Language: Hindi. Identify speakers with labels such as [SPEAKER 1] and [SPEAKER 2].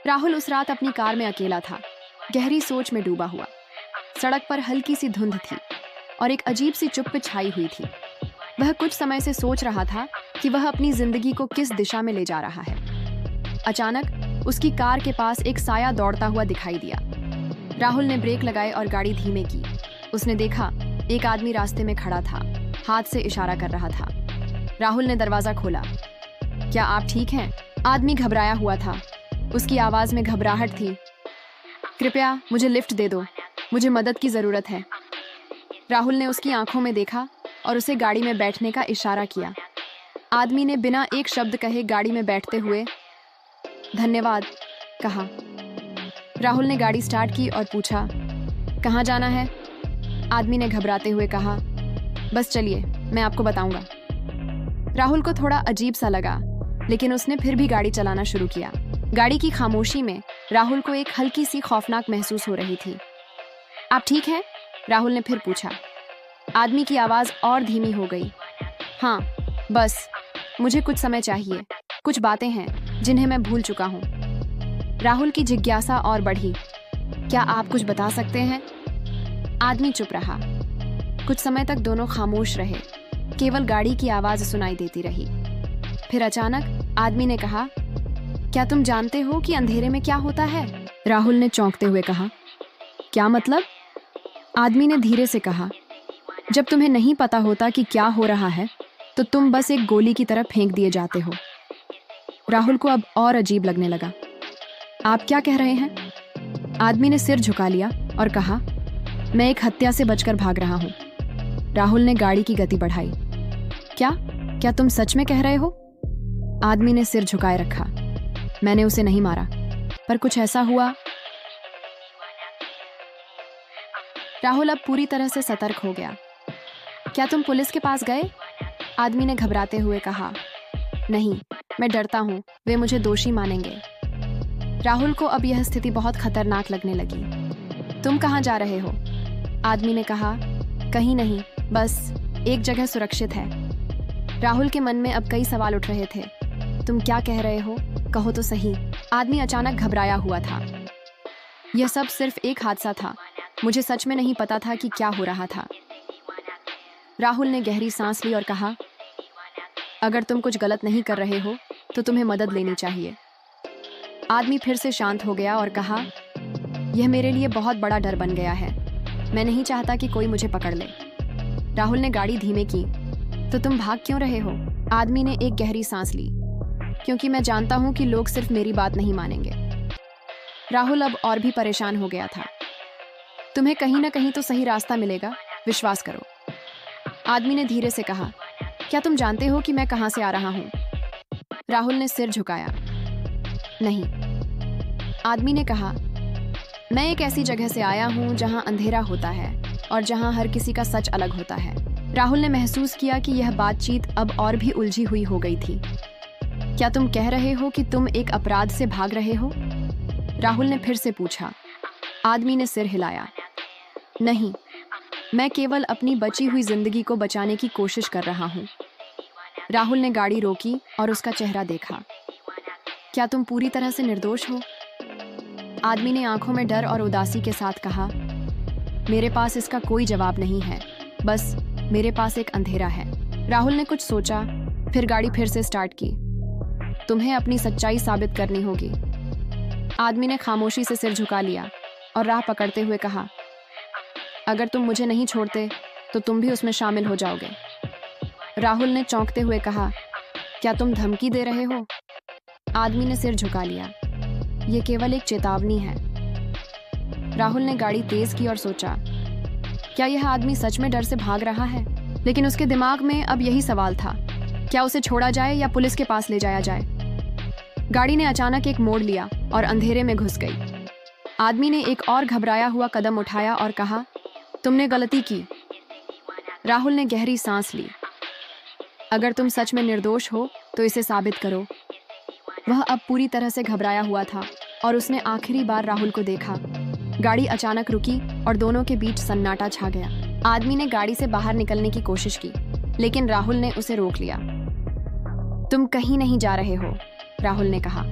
[SPEAKER 1] राहुल उस रात अपनी कार में अकेला था, गहरी सोच में डूबा हुआ। सड़क पर हल्की सी धुंध थी और एक अजीब सी चुप्पी छाई हुई थी। वह कुछ समय से सोच रहा था कि वह अपनी जिंदगी को किस दिशा में ले जा रहा है। अचानक उसकी कार के पास एक साया दौड़ता हुआ दिखाई दिया। राहुल ने ब्रेक लगाए और गाड़ी धीमे की। उसने देखा एक आदमी रास्ते में खड़ा था, हाथ से इशारा कर रहा था। राहुल ने दरवाजा खोला। क्या आप ठीक हैं? आदमी घबराया हुआ था, उसकी आवाज में घबराहट थी। कृपया मुझे लिफ्ट दे दो, मुझे मदद की जरूरत है। राहुल ने उसकी आंखों में देखा और उसे गाड़ी में बैठने का इशारा किया। आदमी ने बिना एक शब्द कहे गाड़ी में बैठते हुए धन्यवाद कहा। राहुल ने गाड़ी स्टार्ट की और पूछा, कहाँ जाना है? आदमी ने घबराते हुए कहा, बस चलिए, मैं आपको बताऊंगा। राहुल को थोड़ा अजीब सा लगा, लेकिन उसने फिर भी गाड़ी चलाना शुरू किया। गाड़ी की खामोशी में राहुल को एक हल्की सी खौफनाक महसूस हो रही थी। आप ठीक हैं? राहुल ने फिर पूछा। आदमी की आवाज और धीमी हो गई। हाँ, बस मुझे कुछ समय चाहिए, कुछ बातें हैं जिन्हें मैं भूल चुका हूँ। राहुल की जिज्ञासा और बढ़ी। क्या आप कुछ बता सकते हैं? आदमी चुप रहा। कुछ समय तक दोनों खामोश रहे, केवल गाड़ी की आवाज सुनाई देती रही। फिर अचानक आदमी ने कहा, क्या तुम जानते हो कि अंधेरे में क्या होता है? राहुल ने चौंकते हुए कहा, क्या मतलब? आदमी ने धीरे से कहा, जब तुम्हें नहीं पता होता कि क्या हो रहा है तो तुम बस एक गोली की तरह फेंक दिए जाते हो। राहुल को अब और अजीब लगने लगा। आप क्या कह रहे हैं? आदमी ने सिर झुका लिया और कहा, मैं एक हत्या से बचकर भाग रहा हूं। राहुल ने गाड़ी की गति बढ़ाई। क्या तुम सच में कह रहे हो? आदमी ने सिर झुकाए रखा। मैंने उसे नहीं मारा, पर कुछ ऐसा हुआ। राहुल अब पूरी तरह से सतर्क हो गया। क्या तुम पुलिस के पास गए? आदमी ने घबराते हुए कहा, नहीं, मैं डरता हूं, वे मुझे दोषी मानेंगे। राहुल को अब यह स्थिति बहुत खतरनाक लगने लगी। तुम कहाँ जा रहे हो? आदमी ने कहा, कहीं नहीं, बस एक जगह सुरक्षित है। राहुल के मन में अब कई सवाल उठ रहे थे। तुम क्या कह रहे हो? कहो तो सही। आदमी अचानक घबराया हुआ था। यह सब सिर्फ एक हादसा था, मुझे सच में नहीं पता था कि क्या हो रहा था। राहुल ने गहरी सांस ली और कहा, अगर तुम कुछ गलत नहीं कर रहे हो तो तुम्हें मदद लेनी चाहिए। आदमी फिर से शांत हो गया और कहा, यह मेरे लिए बहुत बड़ा डर बन गया है, मैं नहीं चाहता कि कोई मुझे पकड़ ले। राहुल ने गाड़ी धीमे की। तो तुम भाग क्यों रहे हो? आदमी ने एक गहरी सांस ली। क्योंकि मैं जानता हूं कि लोग सिर्फ मेरी बात नहीं मानेंगे। राहुल अब और भी परेशान हो गया था। तुम्हें कहीं ना कहीं तो सही रास्ता मिलेगा, विश्वास करो। आदमी ने धीरे से कहा, क्या तुम जानते हो कि मैं कहां से आ रहा हूं? राहुल ने सिर झुकाया। नहीं। आदमी ने कहा, मैं एक ऐसी जगह से आया हूं जहां अंधेरा होता है और जहां हर किसी का सच अलग होता है। राहुल ने महसूस किया कि यह बातचीत अब और भी उलझी हुई हो गई थी। क्या तुम कह रहे हो कि तुम एक अपराध से भाग रहे हो? राहुल ने फिर से पूछा। आदमी ने सिर हिलाया। नहीं, मैं केवल अपनी बची हुई जिंदगी को बचाने की कोशिश कर रहा हूं। राहुल ने गाड़ी रोकी और उसका चेहरा देखा। क्या तुम पूरी तरह से निर्दोष हो? आदमी ने आंखों में डर और उदासी के साथ कहा, मेरे पास इसका कोई जवाब नहीं है, बस मेरे पास एक अंधेरा है। राहुल ने कुछ सोचा, फिर गाड़ी फिर से स्टार्ट की। तुम्हें अपनी सच्चाई साबित करनी होगी। आदमी ने खामोशी से सिर झुका लिया और राह पकड़ते हुए कहा, अगर तुम मुझे नहीं छोड़ते तो तुम भी उसमें शामिल हो जाओगे। राहुल ने चौंकते हुए कहा, क्या तुम धमकी दे रहे हो? आदमी ने सिर झुका लिया। यह केवल एक चेतावनी है। राहुल ने गाड़ी तेज की और सोचा, क्या यह आदमी सच में डर से भाग रहा है? लेकिन उसके दिमाग में अब यही सवाल था, क्या उसे छोड़ा जाए या पुलिस के पास ले जाया जाए? गाड़ी ने अचानक एक मोड़ लिया और अंधेरे में घुस गई। आदमी ने एक और घबराया हुआ कदम उठाया और कहा, तुमने गलती की। राहुल ने गहरी सांस ली। अगर तुम सच में निर्दोष हो तो इसे साबित करो। वह अब पूरी तरह से घबराया हुआ था और उसने आखिरी बार राहुल को देखा। गाड़ी अचानक रुकी और दोनों के बीच सन्नाटा छा गया। आदमी ने गाड़ी से बाहर निकलने की कोशिश की, लेकिन राहुल ने उसे रोक लिया। तुम कहीं नहीं जा रहे हो, राहुल ने कहा।